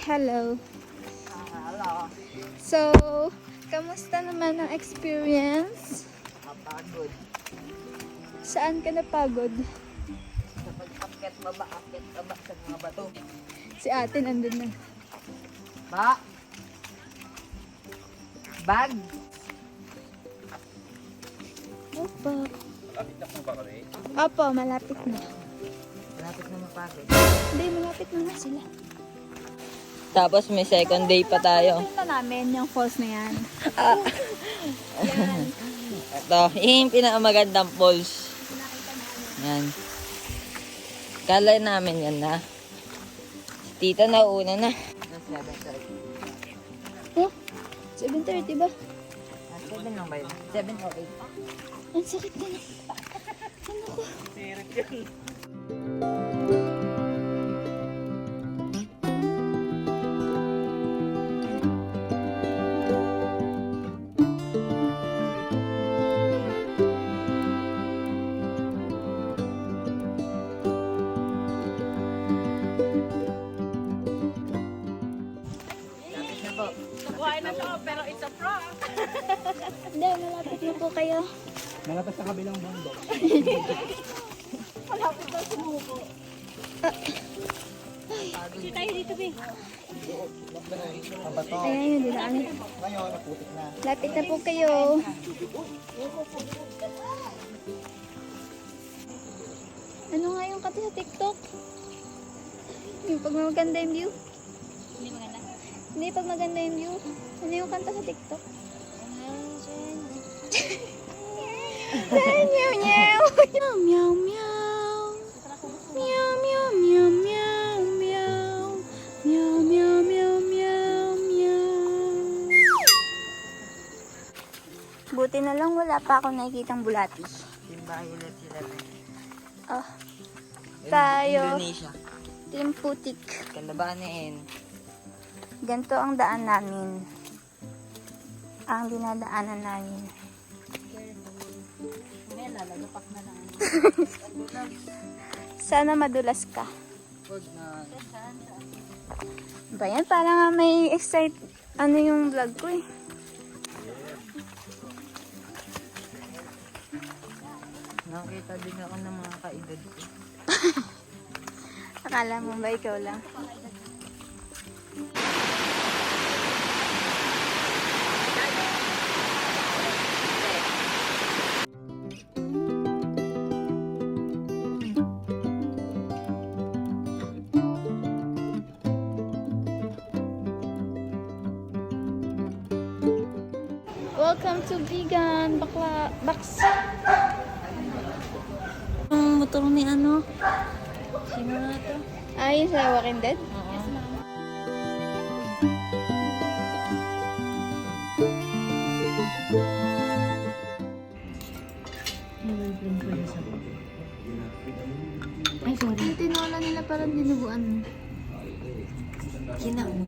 Hello. Hello. So, kamusta naman ang experience? Mapagod. Saan ka napagod? Sa pag-akyat baba sa mga bato. Si ate nandun na. Ba? Bag? Opo. Malapit na po ba kami? Opo, malapit na. Malapit na mapagod. Hindi, malapit na nga sila. Tapos may second day pa tayo. Ito namin, yung falls na yan. Yan. Ito, yung pinakamagandang falls. Yan. Kala namin yan na. Si tita na una na. 7:30. Oh, 7:30 ba? 7 lang ba yun? 7 o 8? Ang sakit na. Ano ko? Sirit yun. Buhay na to, pero it's a prank. Hindi, malapit na po kayo. Malapit sa kabilang bundok. Malapit na sumuko. Hindi tayo dito, Bing. Ayan yung dinaan. Ngayon, naputik na. Lapit na po kayo. Ano nga yung kata sa TikTok? Yung pag maganda yung view? Hindi maganda. Hindi, pag maganda yung view. Ano yung kanta sa TikTok? Meow, meow. Meow, meow, meow. Meow, meow, meow, meow, meow. Meow, meow, meow, meow, meow. Buti na lang wala pa ako nakikitang bulati. Timba ulit sila. Oh, tayo. Indonesia. Team Putik. Kalabanin. Ganito ang daan namin. Ang dinadaanan namin. May lalagapak na lang. Sana madulas ka. Huwag na. Ba yan? Parang nga may excite ano yung vlog ko eh. Nakita din ako ng mga kaedad ko. Akala mo ba ikaw lang? Welcome to Vegan Bakla Box. Ang motor ni ano? Sino nga to? Ay, sa Walking Dead? Oo. Ay, sorry. Yung tinola nila parang dinuguan mo. Kina